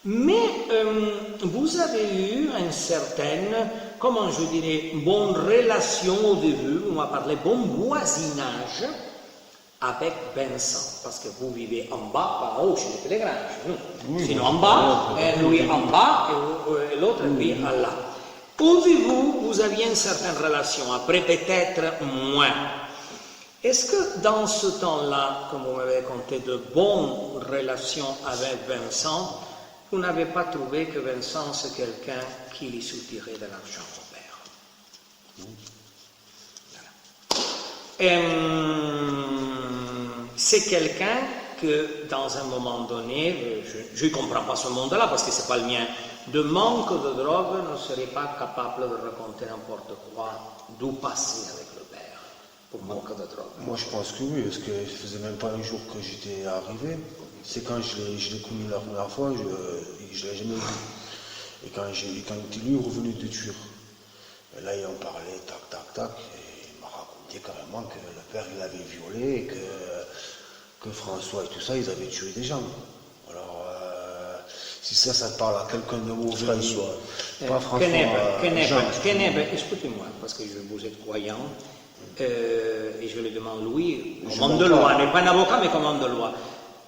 Mais vous avez eu une certaine, comment je dirais, bonne relation au début, on va parler bon voisinage avec Vincent, parce que vous vivez en bas, pas en haut, chez les Pellegranges, non. Oui, Sinon en bas, lui en bas et l'autre lui en là. Au début, vous aviez une certaine relation, après peut-être moins. Est-ce que dans ce temps-là, comme vous m'avez conté, de bonnes relations avec Vincent, vous n'avez pas trouvé que Vincent, c'est quelqu'un qui lui soutirait de l'argent au père? C'est quelqu'un que, dans un moment donné, je ne comprends pas ce monde-là parce que ce n'est pas le mien, de manque de drogue ne serait pas capable de raconter n'importe quoi, d'où passer avec le père, pour manque de drogue. Moi, je pense que oui, parce que ça faisait même pas un jour que j'étais arrivé. C'est quand je l'ai connu la première fois, je ne l'ai jamais vu. Et quand il était lui revenu de Tur, et là, il en parlait, tac, tac, tac, et il m'a raconté carrément que le père, il l'avait violé, et que François et tout ça, ils avaient tué des gens. Alors, si ça parle à quelqu'un de mauvais, François. pas François, Keneb, écoutez-moi, parce que vous êtes croyant, et je le demande lui, comme homme de loi, n'est pas un avocat, mais comme homme de loi.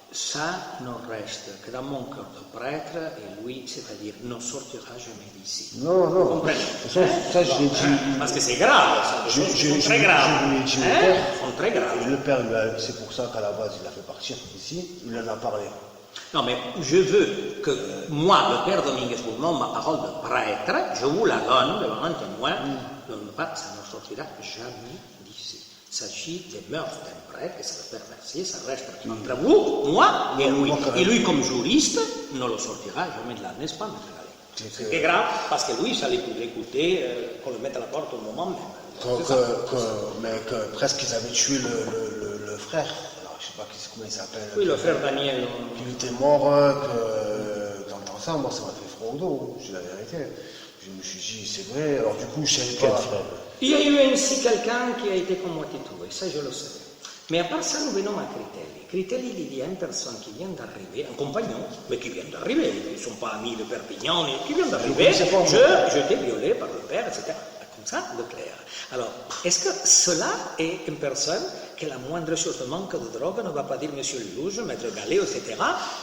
Ça ne reste que dans mon cœur de prêtre, et lui, c'est-à-dire, ne sortira jamais d'ici. Non, non. Vous comprenez? Ça, je l'ai dit. Parce que c'est grave, ça. Je C'est très grave. lui ai dit au père. Sont très graves. Et le père, c'est pour ça qu'à la base, il l'a fait partir ici, il en a parlé. Non, mais je veux que moi, le père Dominguez Bournon, ma parole de prêtre, je vous la donne devant un témoin, ça ne sortira jamais d'ici. Il s'agit des mœurs d'un prêtre, et c'est le père Mercier, ça reste entre vous, moi et lui. Et lui, comme juriste, ne le sortira jamais de là, n'est-ce pas, maître Gallet? C'est grave, parce que lui, ça allait l'écouter, qu'on le mette à la porte au moment même. Mais que presque ils avaient tué le frère. Alors, je ne sais pas comment il s'appelle. Oui, le frère Daniel. Il était mort, t'entends ça, moi ça m'a fait froid au dos, j'ai la vérité. Je me suis dit, c'est vrai, alors du coup, je savais pas. Il y a eu ainsi quelqu'un qui a été comme moi tatoué, ça je le sais. Mais à part ça, nous venons à Critelli. Critelli, il y a une personne qui vient d'arriver, un compagnon, mais qui vient d'arriver, ils ne sont pas amis de Perpignan, qui vient d'arriver, je t'ai violé par le père, etc. Comme ça, de clair. Alors, est-ce que cela est une personne que la moindre chose de manque de drogue ne va pas dire, monsieur le juge, maître Gallet, etc.,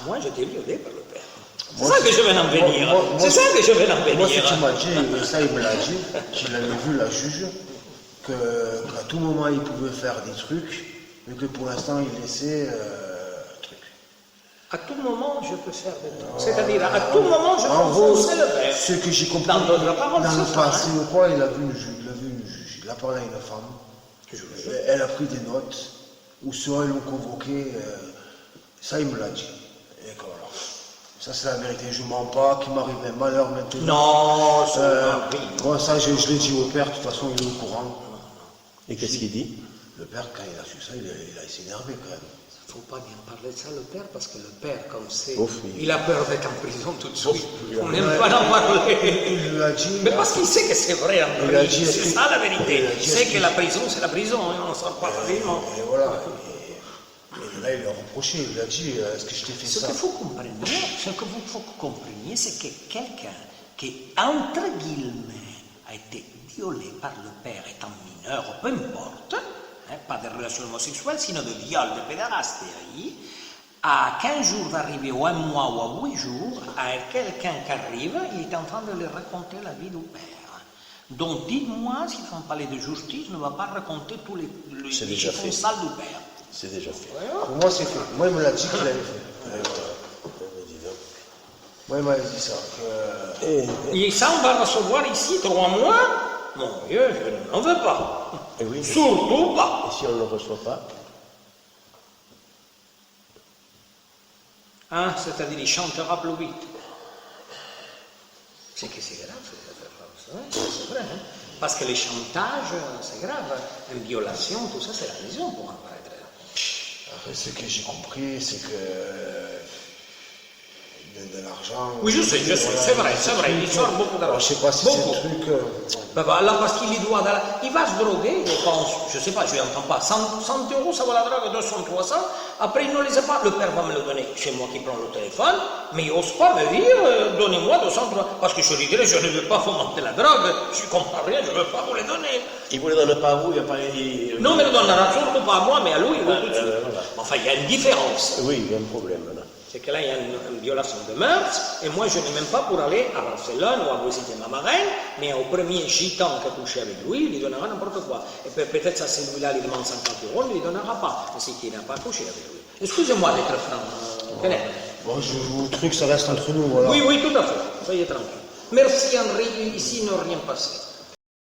moi je t'ai violé par le père? C'est ça que je vais en venir. C'est ça que je vais en venir. Moi, ce qu'il m'a dit, et ça il me l'a dit, qu'il avait vu la juge, qu'à tout moment il pouvait faire des trucs, mais que pour l'instant il laissait truc. À tout moment, je peux faire des trucs. C'est-à-dire, à tout moment, je peux foncer le père. Ce que j'ai compris, dans d'autres paroles, dans le passé ou quoi, il a vu une juge, il a parlé à une femme, elle a pris des notes, ou soit ils l'ont convoqué, ça il me l'a dit. Et voilà. Ça c'est la vérité, je ne mens pas, qu'il m'arrive un malheur maintenant. Non, bon, ça je l'ai dit au père, de toute façon il est au courant. Et qu'est-ce qu'il dit? Le père, quand il a su ça, il a s'énervé quand même. Il ne faut pas bien parler de ça, le père, parce que le père, comme c'est, Oui. il a peur d'être en prison tout de suite. On n'aime pas en parler. Il lui a dit. Mais parce qu'il sait que c'est vrai, en Il a dit, c'est ça la vérité. Il sait que la prison, c'est la prison, hein, on ne sort pas facilement. Et voilà. Et là, il a reproché, il a dit, est-ce que je t'ai fait Ce ça? qu'il faut comprendre, ce que vous faut compreniez, c'est que quelqu'un qui, entre guillemets, a été violé par le père étant mineur, peu importe, pas de relation homosexuelle, sinon de viol, de pédérastie, à 15 jours d'arriver, ou un mois, ou à 8 jours, à quelqu'un qui arrive, il est en train de lui raconter la vie du père. Donc dites-moi, s'il faut parler de justice, ne va pas raconter tous les chiffons sales du père. C'est déjà fait. Pour moi, c'est fait. Moi, il me l'a dit qu'il avait fait. Moi, il m'avait dit ça. Et ça, on va recevoir ici 3 mois. Mon Dieu, je n'en veux pas. Et oui, Surtout pas. Et si on ne le reçoit pas? Hein, c'est-à-dire, il chantera plus vite. C'est que c'est grave, ces affaires-là, c'est vrai. Hein? Parce que les chantages, c'est grave. Une violation, tout ça, c'est la prison pour un prêtre. Après, ce que j'ai compris, c'est que gagne de l'argent. Oui, je sais, c'est vrai, il sort beaucoup d'argent. Alors, je sais pas si c'est un truc. Là, parce qu'il doit. Il va se droguer, je pense, je sais pas, je n'entends pas. 100 euros, ça vaut la drogue, 200, 300. Après, il ne les a pas. Le père va me le donner. C'est moi qui prends le téléphone, mais il n'ose pas me dire donnez-moi 200, 300. Parce que je lui dirais je ne veux pas fomenter la drogue, je ne comprends rien, je ne veux pas vous les donner. Il vous les donne pas à vous, il n'y a pas. Non, mais il ne le donnera surtout pas à moi, mais à lui, tout de suite. Voilà. Enfin, il y a une différence. Oui, il y a un problème là. C'est que là, il y a une violation de mœurs, et moi, je n'ai même pas pour aller à Barcelone ou à visiter ma marraine, mais au premier gitan qui a couché avec lui, il lui donnera n'importe quoi. Et peut-être ça, celui-là, il demande 50 euros, il ne lui donnera pas, mais c'est qu'il n'a pas couché avec lui. Excusez-moi d'être franc. Bon, je vous truc, ça reste entre nous, voilà. Oui, tout à fait. Soyez tranquille. Merci Henri, ici, il n'a rien passé.